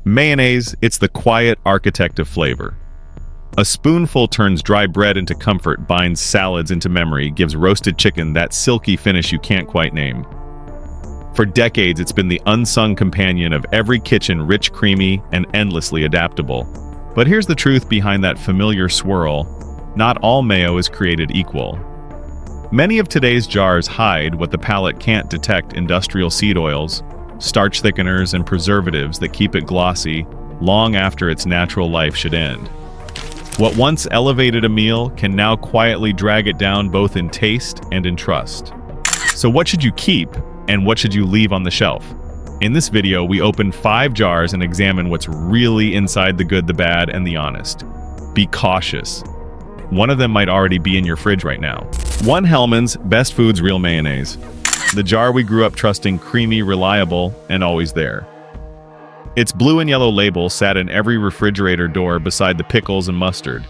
Mayonnaise, it's the quiet architect of flavor. A spoonful turns dry bread into comfort, binds salads into memory, gives roasted chicken that silky finish you can't quite name. For decades, it's been the unsung companion of every kitchen, rich, creamy, and endlessly adaptable. But here's the truth behind that familiar swirl. Not all mayo is created equal. Many of today's jars hide what the palate can't detect: industrial seed oils, starch thickeners, and preservatives that keep it glossy long after its natural life should end. What once elevated a meal can now quietly drag it down, both in taste and in trust. So what should you keep, and what should you leave on the shelf? In this video, we open 5 jars and examine what's really inside: the good, the bad, and the honest. Be cautious. One of them might already be in your fridge right now. 1. Hellmann's Best Foods Real Mayonnaise. The jar we grew up trusting, creamy, reliable, and always there. Its blue and yellow label sat in every refrigerator door beside the pickles and mustard.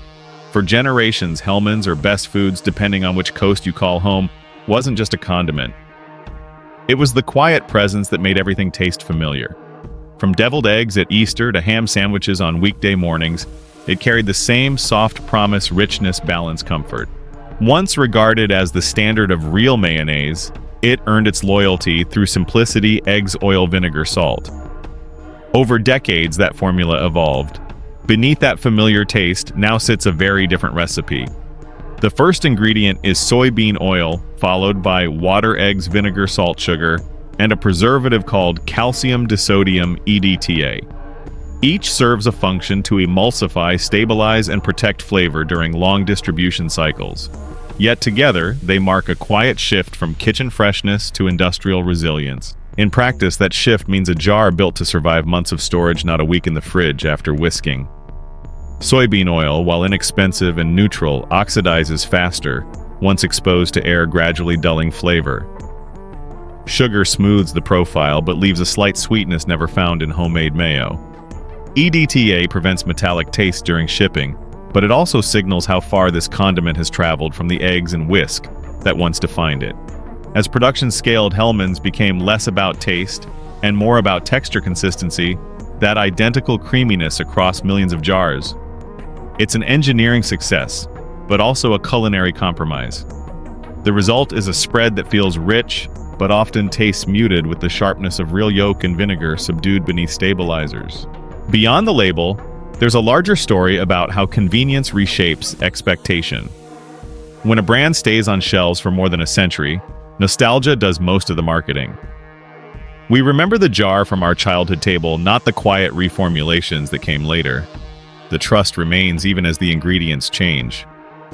For generations, Hellmann's, or Best Foods, depending on which coast you call home, wasn't just a condiment. It was the quiet presence that made everything taste familiar. From deviled eggs at Easter to ham sandwiches on weekday mornings, it carried the same soft promise: richness, balance, comfort. Once regarded as the standard of real mayonnaise, it earned its loyalty through simplicity: eggs, oil, vinegar, salt. Over decades, that formula evolved. Beneath that familiar taste now sits a very different recipe. The first ingredient is soybean oil, followed by water, eggs, vinegar, salt, sugar, and a preservative called calcium disodium EDTA. Each serves a function to emulsify, stabilize, and protect flavor during long distribution cycles. Yet together, they mark a quiet shift from kitchen freshness to industrial resilience. In practice, that shift means a jar built to survive months of storage, not a week in the fridge after whisking. Soybean oil, while inexpensive and neutral, oxidizes faster, once exposed to air, gradually dulling flavor. Sugar smooths the profile, but leaves a slight sweetness never found in homemade mayo. EDTA prevents metallic taste during shipping, but it also signals how far this condiment has traveled from the eggs and whisk that once defined it. As production scaled, Hellmann's became less about taste and more about texture consistency, that identical creaminess across millions of jars. It's an engineering success, but also a culinary compromise. The result is a spread that feels rich, but often tastes muted, with the sharpness of real yolk and vinegar subdued beneath stabilizers. Beyond the label, there's a larger story about how convenience reshapes expectation. When a brand stays on shelves for more than a century, nostalgia does most of the marketing. We remember the jar from our childhood table, not the quiet reformulations that came later. The trust remains even as the ingredients change.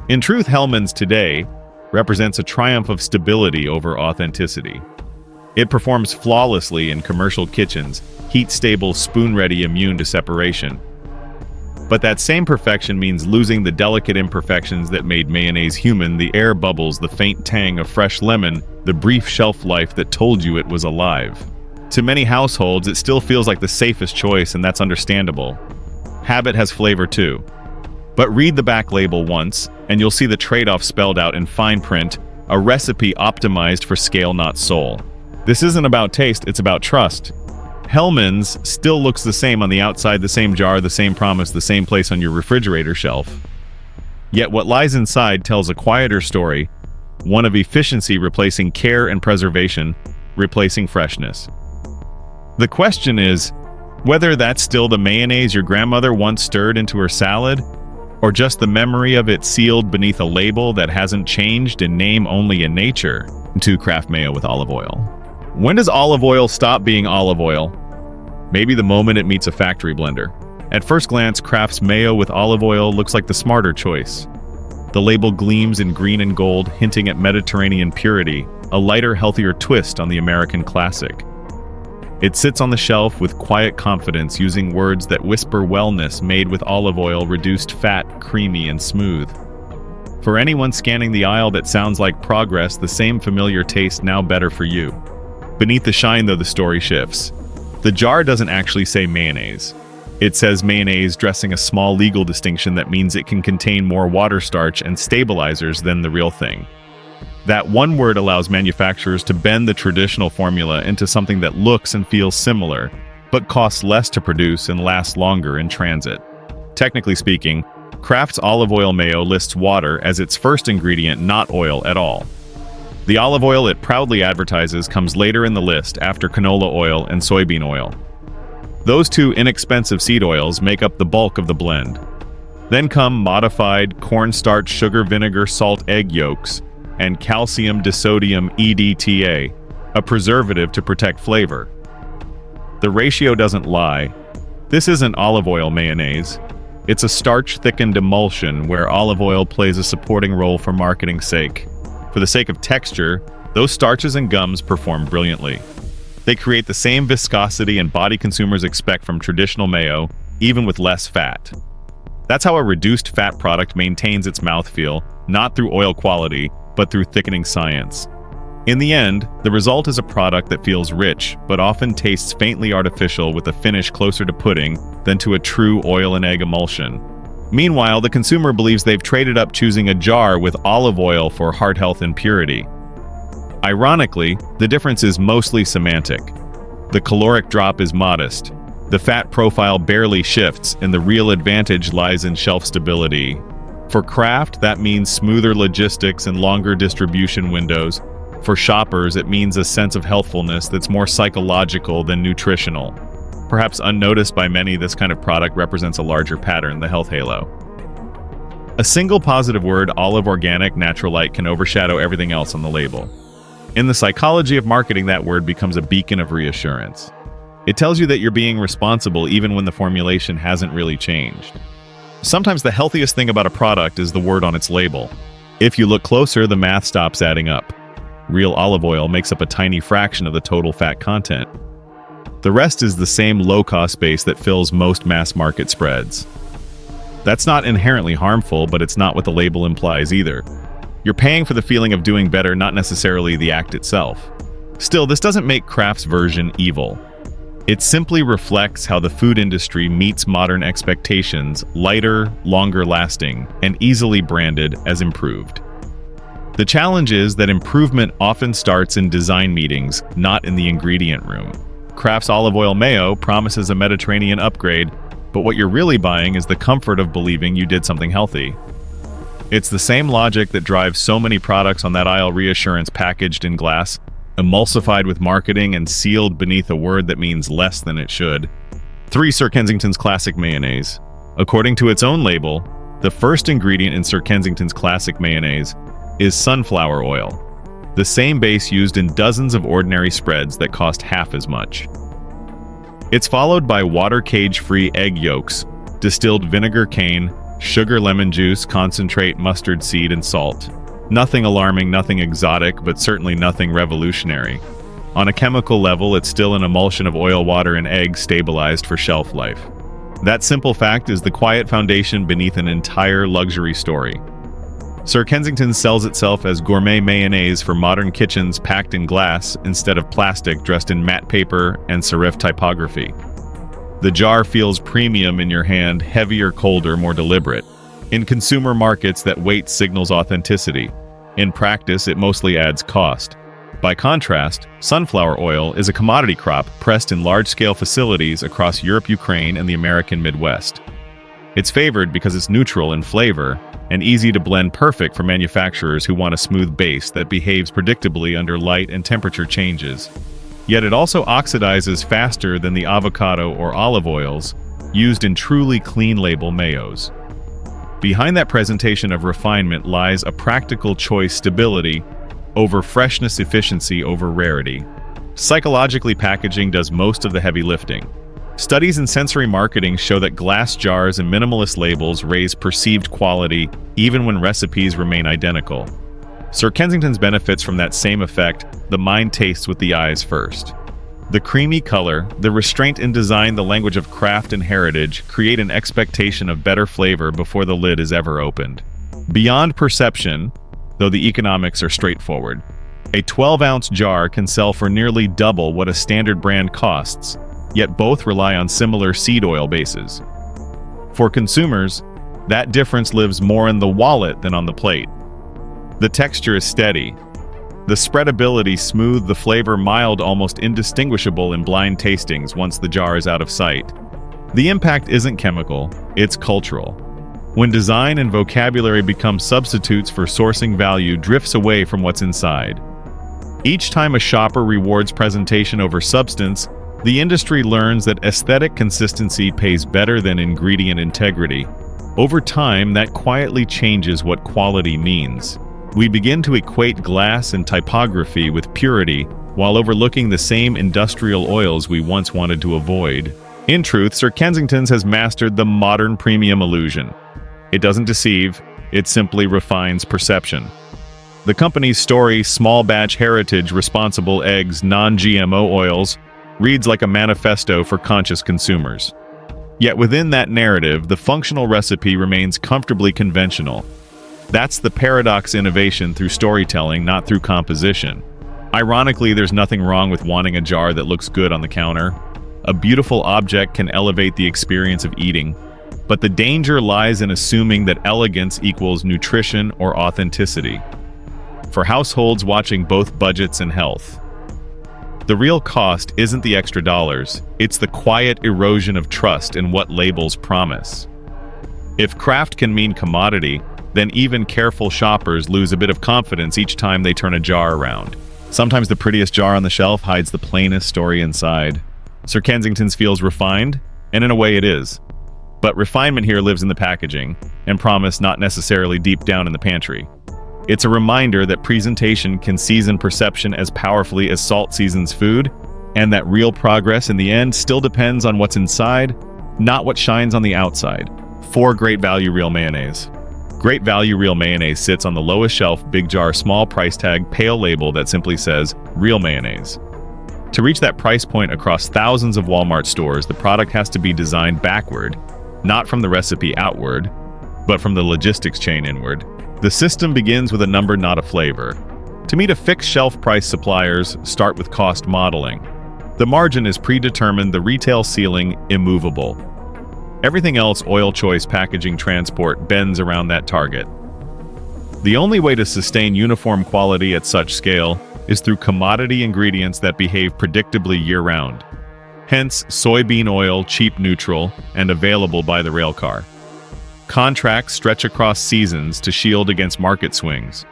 In truth, Hellmann's today represents a triumph of stability over authenticity. It performs flawlessly in commercial kitchens, heat-stable, spoon-ready, immune to separation. But that same perfection means losing the delicate imperfections that made mayonnaise human: the air bubbles, the faint tang of fresh lemon, the brief shelf life that told you it was alive. To many households, it still feels like the safest choice, and that's understandable. Habit has flavor too. But read the back label once, and you'll see the trade-off spelled out in fine print: a recipe optimized for scale, not soul. This isn't about taste, it's about trust. Hellmann's still looks the same on the outside: the same jar, the same promise, the same place on your refrigerator shelf. Yet what lies inside tells a quieter story, one of efficiency replacing care and preservation replacing freshness. The question is whether that's still the mayonnaise your grandmother once stirred into her salad, or just the memory of it sealed beneath a label that hasn't changed in name, only in nature. 2. Kraft mayo with olive oil. When does olive oil stop being olive oil? Maybe the moment it meets a factory blender. At first glance, Kraft's mayo with olive oil looks like the smarter choice. The label gleams in green and gold, hinting at Mediterranean purity, a lighter, healthier twist on the American classic. It sits on the shelf with quiet confidence, using words that whisper wellness: made with olive oil, reduced fat, creamy and smooth. For anyone scanning the aisle, that sounds like progress, the same familiar taste, now better for you. Beneath the shine, though, the story shifts. The jar doesn't actually say mayonnaise. It says mayonnaise, dressing a small legal distinction that means it can contain more water, starch, and stabilizers than the real thing. That one word allows manufacturers to bend the traditional formula into something that looks and feels similar, but costs less to produce and lasts longer in transit. Technically speaking, Kraft's olive oil mayo lists water as its first ingredient, not oil at all. The olive oil it proudly advertises comes later in the list after canola oil and soybean oil. Those two inexpensive seed oils make up the bulk of the blend. Then come modified cornstarch, sugar, vinegar, salt, egg yolks, and calcium disodium EDTA, a preservative to protect flavor. The ratio doesn't lie. This isn't olive oil mayonnaise. It's a starch-thickened emulsion where olive oil plays a supporting role for marketing's sake. For the sake of texture, those starches and gums perform brilliantly. They create the same viscosity and body consumers expect from traditional mayo, even with less fat. That's how a reduced fat product maintains its mouthfeel, not through oil quality, but through thickening science. In the end, the result is a product that feels rich, but often tastes faintly artificial with a finish closer to pudding than to a true oil and egg emulsion. Meanwhile, the consumer believes they've traded up choosing a jar with olive oil for heart health and purity. Ironically, the difference is mostly semantic. The caloric drop is modest. The fat profile barely shifts, and the real advantage lies in shelf stability. For Kraft, that means smoother logistics and longer distribution windows. For shoppers, it means a sense of healthfulness that's more psychological than nutritional. Perhaps unnoticed by many, this kind of product represents a larger pattern, the health halo. A single positive word, olive organic, natural light, can overshadow everything else on the label. In the psychology of marketing, that word becomes a beacon of reassurance. It tells you that you're being responsible even when the formulation hasn't really changed. Sometimes the healthiest thing about a product is the word on its label. If you look closer, the math stops adding up. Real olive oil makes up a tiny fraction of the total fat content. The rest is the same low-cost base that fills most mass-market spreads. That's not inherently harmful, but it's not what the label implies either. You're paying for the feeling of doing better, not necessarily the act itself. Still, this doesn't make Kraft's version evil. It simply reflects how the food industry meets modern expectations, lighter, longer lasting, and easily branded as improved. The challenge is that improvement often starts in design meetings, not in the ingredient room. Kraft's olive oil mayo promises a Mediterranean upgrade, but what you're really buying is the comfort of believing you did something healthy. It's the same logic that drives so many products on that aisle: reassurance packaged in glass, emulsified with marketing, and sealed beneath a word that means less than it should. 3. Sir Kensington's Classic Mayonnaise. According to its own label, the first ingredient in Sir Kensington's Classic Mayonnaise is sunflower oil, the same base used in dozens of ordinary spreads that cost half as much. It's followed by water cage-free egg yolks, distilled vinegar cane, sugar, lemon juice, concentrate, mustard seed, and salt. Nothing alarming, nothing exotic, but certainly nothing revolutionary. On a chemical level, it's still an emulsion of oil, water, and eggs stabilized for shelf life. That simple fact is the quiet foundation beneath an entire luxury story. Sir Kensington sells itself as gourmet mayonnaise for modern kitchens, packed in glass instead of plastic, dressed in matte paper and serif typography. The jar feels premium in your hand, heavier, colder, more deliberate. In consumer markets, that weight signals authenticity. In practice, it mostly adds cost. By contrast, sunflower oil is a commodity crop pressed in large-scale facilities across Europe, Ukraine, and the American Midwest. It's favored because it's neutral in flavor and easy to blend, perfect for manufacturers who want a smooth base that behaves predictably under light and temperature changes. Yet it also oxidizes faster than the avocado or olive oils used in truly clean label mayos. Behind that presentation of refinement lies a practical choice: stability over freshness, efficiency over rarity. Psychologically, packaging does most of the heavy lifting. Studies in sensory marketing show that glass jars and minimalist labels raise perceived quality even when recipes remain identical. Sir Kensington's benefits from that same effect. The mind tastes with the eyes first. The creamy color, the restraint in design, the language of craft and heritage create an expectation of better flavor before the lid is ever opened. Beyond perception, though the economics are straightforward, a 12-ounce jar can sell for nearly double what a standard brand costs, yet both rely on similar seed oil bases. For consumers, that difference lives more in the wallet than on the plate. The texture is steady. The spreadability smooth, the flavor mild, almost indistinguishable in blind tastings once the jar is out of sight. The impact isn't chemical, it's cultural. When design and vocabulary become substitutes for sourcing, value drifts away from what's inside. Each time a shopper rewards presentation over substance, the industry learns that aesthetic consistency pays better than ingredient integrity. Over time, that quietly changes what quality means. We begin to equate glass and typography with purity, while overlooking the same industrial oils we once wanted to avoid. In truth, Sir Kensington's has mastered the modern premium illusion. It doesn't deceive, it simply refines perception. The company's story, small batch heritage, responsible eggs, non-GMO oils, reads like a manifesto for conscious consumers. Yet within that narrative, the functional recipe remains comfortably conventional. That's the paradox: innovation through storytelling, not through composition. Ironically, there's nothing wrong with wanting a jar that looks good on the counter. A beautiful object can elevate the experience of eating, but the danger lies in assuming that elegance equals nutrition or authenticity. For households watching both budgets and health, the real cost isn't the extra dollars, it's the quiet erosion of trust in what labels promise. If craft can mean commodity, then even careful shoppers lose a bit of confidence each time they turn a jar around. Sometimes the prettiest jar on the shelf hides the plainest story inside. Sir Kensington's feels refined, and in a way it is. But refinement here lives in the packaging, and promise not necessarily deep down in the pantry. It's a reminder that presentation can season perception as powerfully as salt seasons food, and that real progress in the end still depends on what's inside, not what shines on the outside. 4 Great Value Real Mayonnaise. Great Value Real Mayonnaise sits on the lowest shelf, big jar, small price tag, pale label that simply says, Real Mayonnaise. To reach that price point across thousands of Walmart stores, the product has to be designed backward, not from the recipe outward, but from the logistics chain inward. The system begins with a number, not a flavor. To meet a fixed shelf price, suppliers start with cost modeling. The margin is predetermined, the retail ceiling immovable. Everything else, oil choice, packaging, transport, bends around that target. The only way to sustain uniform quality at such scale is through commodity ingredients that behave predictably year-round. Hence, soybean oil, cheap, neutral, and available by the railcar. Contracts stretch across seasons to shield against market swings.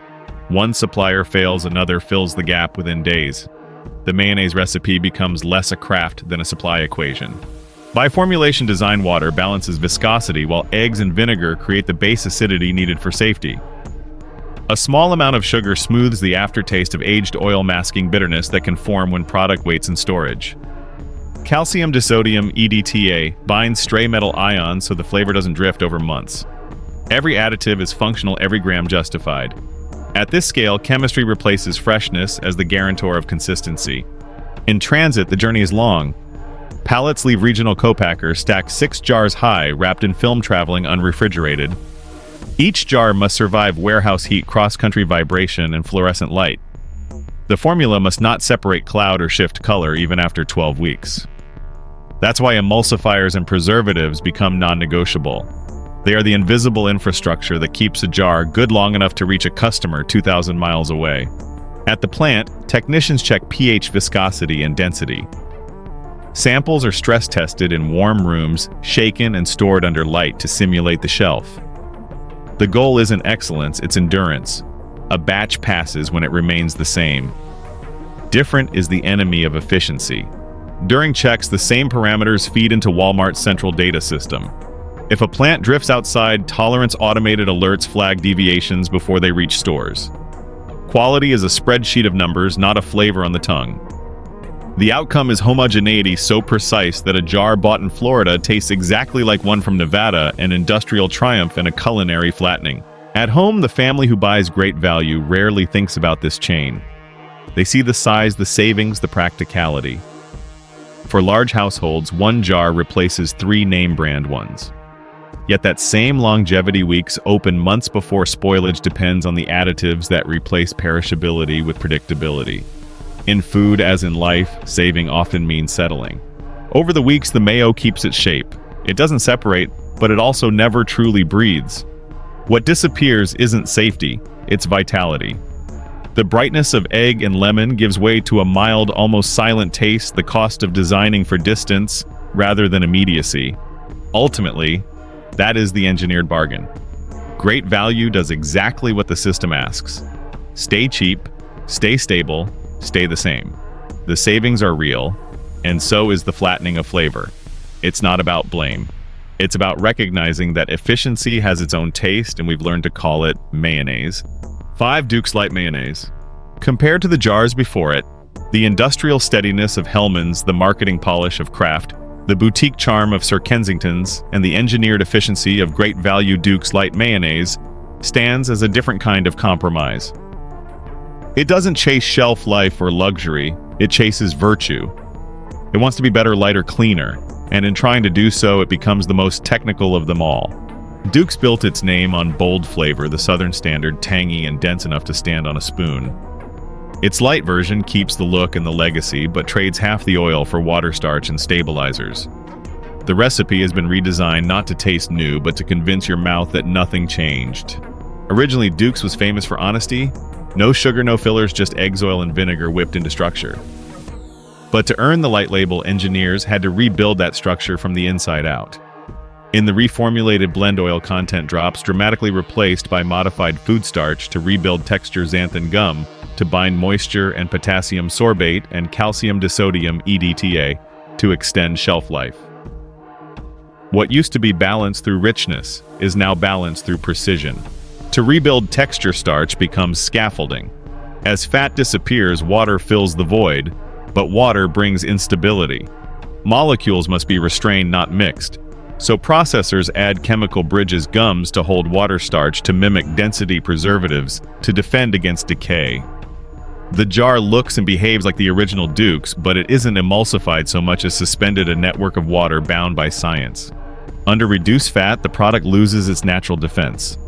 One supplier fails, another fills the gap within days. The mayonnaise recipe becomes less a craft than a supply equation. By formulation design, water balances viscosity, while eggs and vinegar create the base acidity needed for safety. A small amount of sugar smooths the aftertaste of aged oil, masking bitterness that can form when product waits in storage. Calcium disodium EDTA binds stray metal ions so the flavor doesn't drift over months. Every additive is functional, every gram justified. At this scale, chemistry replaces freshness as the guarantor of consistency. In transit, the journey is long. Pallets leave regional co-packers stacked 6 jars high, wrapped in film, traveling unrefrigerated. Each jar must survive warehouse heat, cross-country vibration, and fluorescent light. The formula must not separate cloud or shift color even after 12 weeks. That's why emulsifiers and preservatives become non-negotiable. They are the invisible infrastructure that keeps a jar good long enough to reach a customer 2,000 miles away. At the plant, technicians check pH, viscosity, and density. Samples are stress tested in warm rooms, shaken and stored under light to simulate the shelf. The goal isn't excellence, it's endurance. A batch passes when it remains the same. Different is the enemy of efficiency. During checks, the same parameters feed into Walmart's central data system. If a plant drifts outside tolerance, automated alerts flag deviations before they reach stores. Quality is a spreadsheet of numbers, not a flavor on the tongue. The outcome is homogeneity so precise that a jar bought in Florida tastes exactly like one from Nevada, an industrial triumph and a culinary flattening. At home, the family who buys Great Value rarely thinks about this chain. They see the size, the savings, the practicality. For large households, 1 jar replaces 3 name brand ones. Yet that same longevity weeks open months before spoilage depends on the additives that replace perishability with predictability. In food, as in life, saving often means settling. Over the weeks, the mayo keeps its shape. It doesn't separate, but it also never truly breathes. What disappears isn't safety, it's vitality. The brightness of egg and lemon gives way to a mild, almost silent taste, the cost of designing for distance rather than immediacy. Ultimately, that is the engineered bargain. Great value does exactly what the system asks. Stay cheap, stay stable, stay the same. The savings are real, and so is the flattening of flavor. It's not about blame. It's about recognizing that efficiency has its own taste, and we've learned to call it mayonnaise. 5 Duke's Light Mayonnaise. Compared to the jars before it, the industrial steadiness of Hellmann's, the marketing polish of Kraft, the boutique charm of Sir Kensington's, and the engineered efficiency of great value Duke's Light Mayonnaise stands as a different kind of compromise. It doesn't chase shelf life or luxury, it chases virtue. It wants to be better, lighter, cleaner, and in trying to do so, it becomes the most technical of them all. Duke's built its name on bold flavor, the Southern standard, tangy and dense enough to stand on a spoon. Its light version keeps the look and the legacy, but trades half the oil for water starch and stabilizers. The recipe has been redesigned not to taste new, but to convince your mouth that nothing changed. Originally, Duke's was famous for honesty. No sugar, no fillers, just eggs, oil, and vinegar whipped into structure. But to earn the light label, engineers had to rebuild that structure from the inside out. In the reformulated blend, oil content drops, dramatically replaced by modified food starch to rebuild texture, xanthan gum to bind moisture, and potassium sorbate and calcium disodium EDTA to extend shelf life. What used to be balanced through richness is now balanced through precision. To rebuild texture, starch becomes scaffolding. As fat disappears, water fills the void, but water brings instability. Molecules must be restrained, not mixed. So processors add chemical bridges, gums to hold water starch to mimic density, preservatives to defend against decay. The jar looks and behaves like the original Duke's, but it isn't emulsified so much as suspended a network of water bound by science. Under reduced fat, the product loses its natural defense.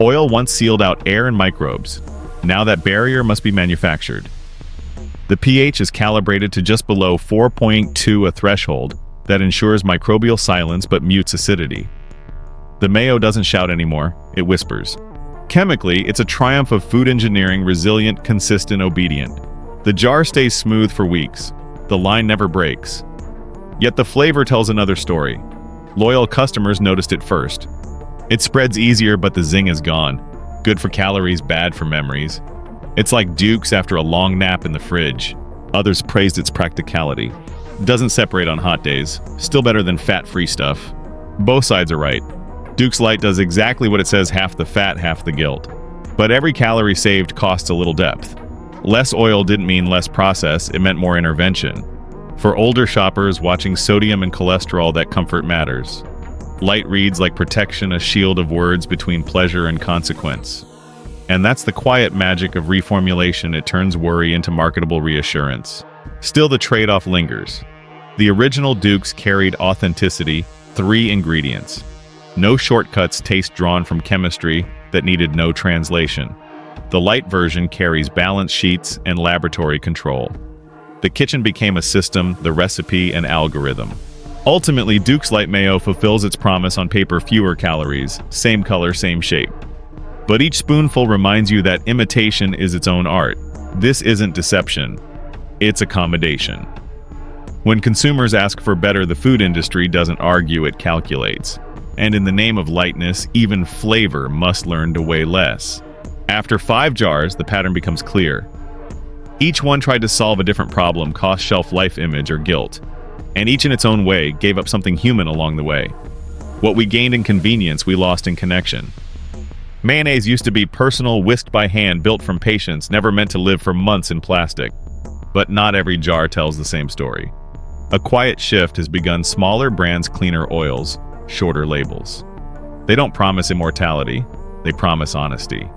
Oil once sealed out air and microbes. Now that barrier must be manufactured. The pH is calibrated to just below 4.2, a threshold that ensures microbial silence but mutes acidity. The mayo doesn't shout anymore, it whispers. Chemically, it's a triumph of food engineering, resilient, consistent, obedient. The jar stays smooth for weeks. The line never breaks. Yet the flavor tells another story. Loyal customers noticed it first. It spreads easier, but the zing is gone. Good for calories, bad for memories. It's like Duke's after a long nap in the fridge. Others praised its practicality. Doesn't separate on hot days. Still better than fat-free stuff. Both sides are right. Duke's Light does exactly what it says, half the fat, half the guilt. But every calorie saved costs a little depth. Less oil didn't mean less process, it meant more intervention. For older shoppers watching sodium and cholesterol, that comfort matters. Light reads like protection, a shield of words between pleasure and consequence. And that's the quiet magic of reformulation. It turns worry into marketable reassurance. Still, the trade-off lingers. The original Duke's carried authenticity, 3 ingredients. No shortcuts, taste drawn from chemistry that needed no translation. The light version carries balance sheets and laboratory control. The kitchen became a system, the recipe an algorithm. Ultimately, Duke's Light Mayo fulfills its promise on paper: fewer calories, same color, same shape. But each spoonful reminds you that imitation is its own art. This isn't deception, it's accommodation. When consumers ask for better, the food industry doesn't argue, it calculates. And in the name of lightness, even flavor must learn to weigh less. After 5 jars, the pattern becomes clear. Each one tried to solve a different problem: cost, shelf life, image, or guilt. And each in its own way gave up something human along the way. What we gained in convenience, we lost in connection. Mayonnaise used to be personal, whisked by hand, built from patience, never meant to live for months in plastic. But not every jar tells the same story. A quiet shift has begun: smaller brands, cleaner oils, shorter labels. They don't promise immortality, they promise honesty.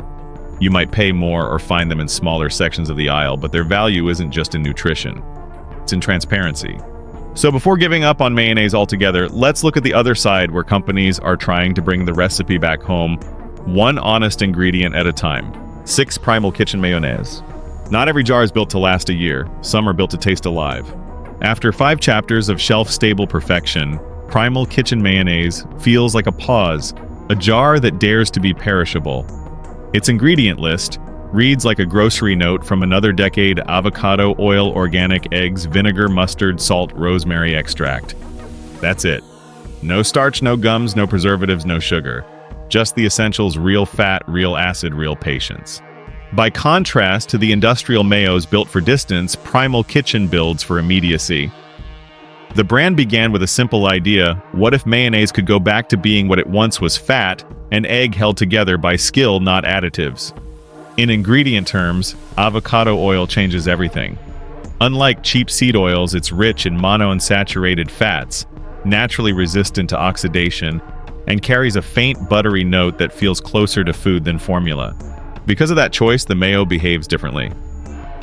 You might pay more or find them in smaller sections of the aisle, but their value isn't just in nutrition, it's in transparency. So before giving up on mayonnaise altogether, let's look at the other side, where companies are trying to bring the recipe back home, one honest ingredient at a time. 6 Primal Kitchen Mayonnaise. Not every jar is built to last a year, some are built to taste alive. After 5 chapters of shelf-stable perfection, Primal Kitchen Mayonnaise feels like a pause, a jar that dares to be perishable. Its ingredient list: Reads like a grocery note from another decade: avocado oil, organic eggs, vinegar, mustard, salt, rosemary extract. That's it. No starch, no gums, no preservatives, no sugar. Just the essentials: real fat, real acid, real patience. By contrast to the industrial mayos built for distance, Primal Kitchen builds for immediacy. The brand began with a simple idea: what if mayonnaise could go back to being what it once was: fat and egg held together by skill, not additives? In ingredient terms, avocado oil changes everything. Unlike cheap seed oils, it's rich in monounsaturated fats, naturally resistant to oxidation, and carries a faint buttery note that feels closer to food than formula. Because of that choice, the mayo behaves differently.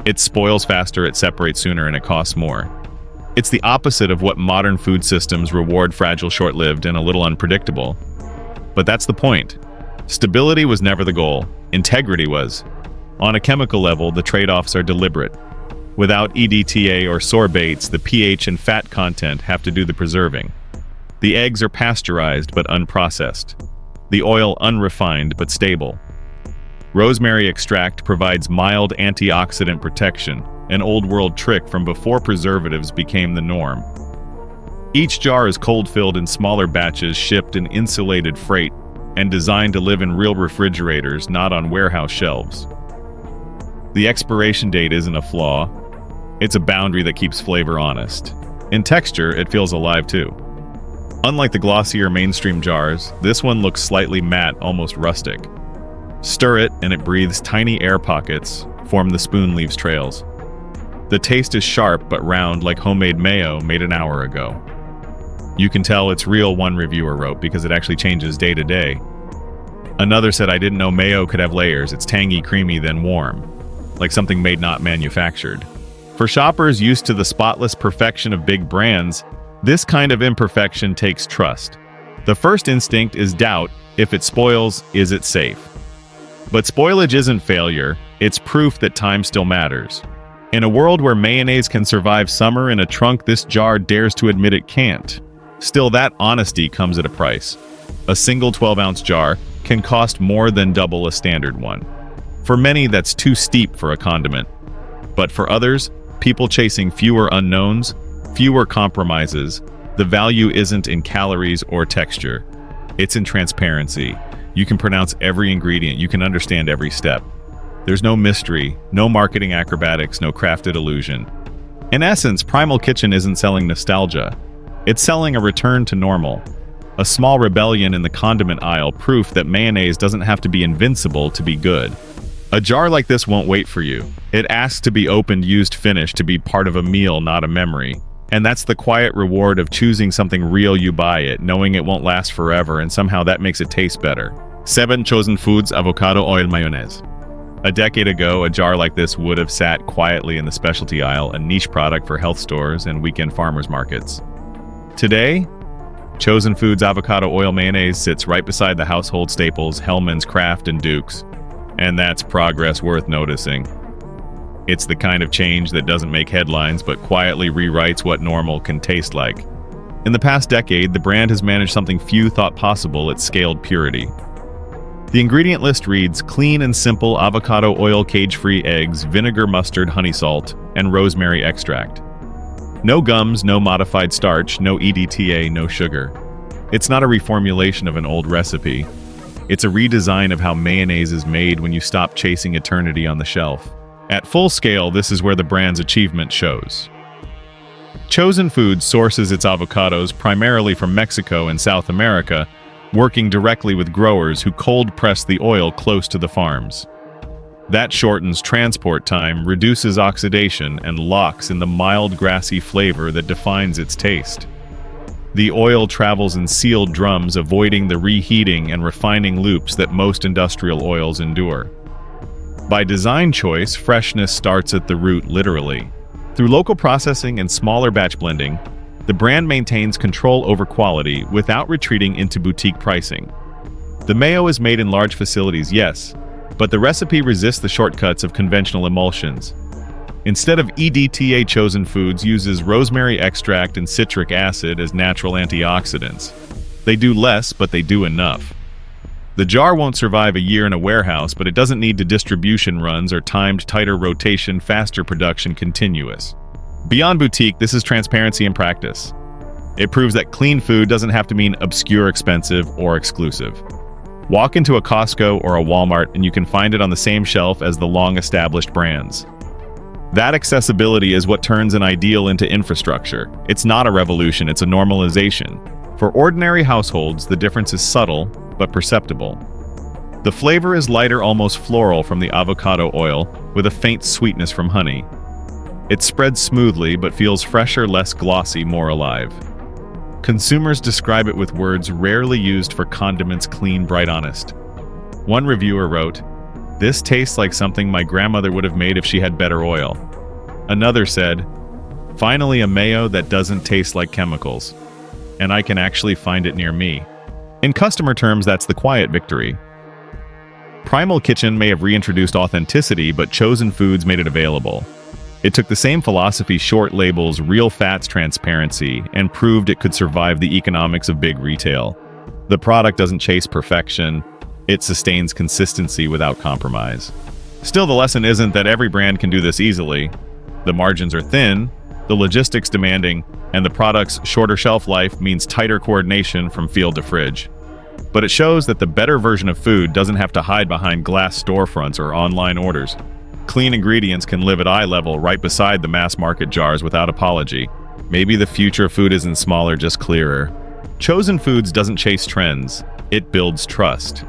It spoils faster, it separates sooner, and it costs more. It's the opposite of what modern food systems reward: fragile, short-lived, and a little unpredictable. But that's the point. Stability was never the goal. Integrity was. On a chemical level, the trade-offs are deliberate. Without EDTA or sorbates, the pH and fat content have to do the preserving. The eggs are pasteurized but unprocessed. The oil unrefined but stable. Rosemary extract provides mild antioxidant protection, an old-world trick from before preservatives became the norm. Each jar is cold-filled in smaller batches, shipped in insulated freight, and designed to live in real refrigerators, not on warehouse shelves. The expiration date isn't a flaw. It's a boundary that keeps flavor honest. In texture, it feels alive too. Unlike the glossier mainstream jars, this one looks slightly matte, almost rustic. Stir it, and it breathes tiny air pockets, form the spoon leaves trails. The taste is sharp but round, like homemade mayo made an hour ago. You can tell it's real, one reviewer wrote, because it actually changes day to day. Another said, "I didn't know mayo could have layers. It's tangy, creamy, then warm, like something made, not manufactured." For shoppers used to the spotless perfection of big brands, this kind of imperfection takes trust. The first instinct is doubt. If it spoils, is it safe? But spoilage isn't failure, it's proof that time still matters. In a world where mayonnaise can survive summer in a trunk, this jar dares to admit it can't. Still, that honesty comes at a price. A single 12-ounce jar can cost more than double a standard one. For many, that's too steep for a condiment. But for others, people chasing fewer unknowns, fewer compromises, the value isn't in calories or texture. It's in transparency. You can pronounce every ingredient, you can understand every step. There's no mystery, no marketing acrobatics, no crafted illusion. In essence, Primal Kitchen isn't selling nostalgia. It's selling a return to normal. A small rebellion in the condiment aisle, proof that mayonnaise doesn't have to be invincible to be good. A jar like this won't wait for you. It asks to be opened, used, finished, to be part of a meal, not a memory. And that's the quiet reward of choosing something real. You buy it, knowing it won't last forever, and somehow that makes it taste better. 7 Chosen Foods Avocado Oil Mayonnaise. A decade ago, a jar like this would have sat quietly in the specialty aisle, a niche product for health stores and weekend farmers markets. Today, Chosen Foods Avocado Oil Mayonnaise sits right beside the household staples Hellmann's, Kraft, and Duke's. And that's progress worth noticing. It's the kind of change that doesn't make headlines but quietly rewrites what normal can taste like. In the past decade, the brand has managed something few thought possible: its scaled purity. The ingredient list reads: clean and simple avocado oil, cage-free eggs, vinegar, mustard, honey salt, and rosemary extract. No gums, no modified starch, no EDTA, no sugar. It's not a reformulation of an old recipe. It's a redesign of how mayonnaise is made when you stop chasing eternity on the shelf. At full scale, this is where the brand's achievement shows. Chosen Foods sources its avocados primarily from Mexico and South America, working directly with growers who cold-press the oil close to the farms. That shortens transport time, reduces oxidation, and locks in the mild grassy flavor that defines its taste. The oil travels in sealed drums, avoiding the reheating and refining loops that most industrial oils endure. By design choice, freshness starts at the root, literally. Through local processing and smaller batch blending, the brand maintains control over quality without retreating into boutique pricing. The mayo is made in large facilities, yes, but the recipe resists the shortcuts of conventional emulsions. Instead of EDTA, Chosen Foods uses rosemary extract and citric acid as natural antioxidants. They do less, but they do enough. The jar won't survive a year in a warehouse, but it doesn't need to distribution runs or timed tighter rotation, faster production continuous. Beyond boutique, this is transparency in practice. It proves that clean food doesn't have to mean obscure, expensive, or exclusive. Walk into a Costco or a Walmart and you can find it on the same shelf as the long-established brands. That accessibility is what turns an ideal into infrastructure. It's not a revolution, it's a normalization. For ordinary households, the difference is subtle, but perceptible. The flavor is lighter, almost floral from the avocado oil, with a faint sweetness from honey. It spreads smoothly, but feels fresher, less glossy, more alive. Consumers describe it with words rarely used for condiments: clean, bright, honest. One reviewer wrote, "This tastes like something my grandmother would have made if she had better oil." Another said, "Finally a mayo that doesn't taste like chemicals. And I can actually find it near me." In customer terms, that's the quiet victory. Primal Kitchen may have reintroduced authenticity, but Chosen Foods made it available. It took the same philosophy: short labels, real fats, transparency, and proved it could survive the economics of big retail. The product doesn't chase perfection, it sustains consistency without compromise. Still, the lesson isn't that every brand can do this easily. The margins are thin, the logistics demanding, and the product's shorter shelf life means tighter coordination from field to fridge. But it shows that the better version of food doesn't have to hide behind glass storefronts or online orders. Clean ingredients can live at eye level right beside the mass market jars without apology. Maybe the future of food isn't smaller, just clearer. Chosen Foods doesn't chase trends, it builds trust.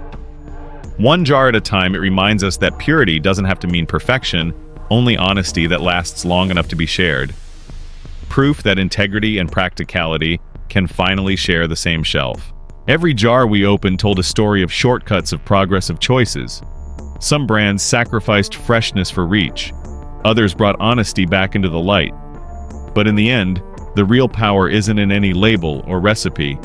One jar at a time, it reminds us that purity doesn't have to mean perfection, only honesty that lasts long enough to be shared. Proof that integrity and practicality can finally share the same shelf. Every jar we opened told a story of shortcuts, of progress, of choices. Some brands sacrificed freshness for reach. Others brought honesty back into the light. But in the end, the real power isn't in any label or recipe.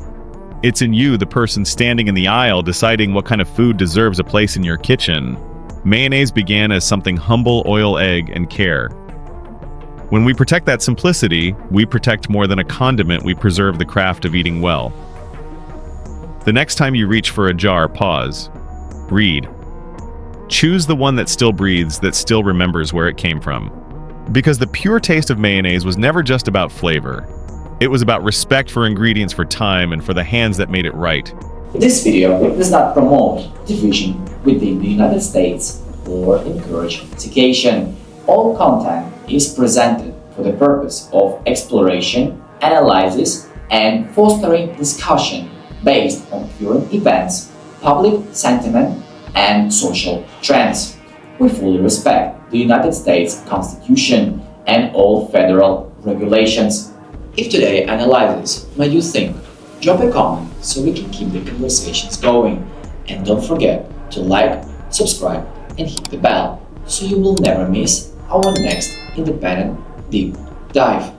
It's in you, the person standing in the aisle, deciding what kind of food deserves a place in your kitchen. Mayonnaise began as something humble: oil, egg, and care. When we protect that simplicity, we protect more than a condiment, we preserve the craft of eating well. The next time you reach for a jar, pause. Read. Choose the one that still breathes, that still remembers where it came from. Because the pure taste of mayonnaise was never just about flavor. It was about respect for ingredients, for time, and for the hands that made it right. This video does not promote division within the United States or encourage education. All content is presented for the purpose of exploration, analysis, and fostering discussion based on current events, public sentiment, and social trends. We fully respect the United States Constitution and all federal regulations. If today's analysis made you think, drop a comment so we can keep the conversations going. And don't forget to like, subscribe, and hit the bell so you will never miss our next independent deep dive.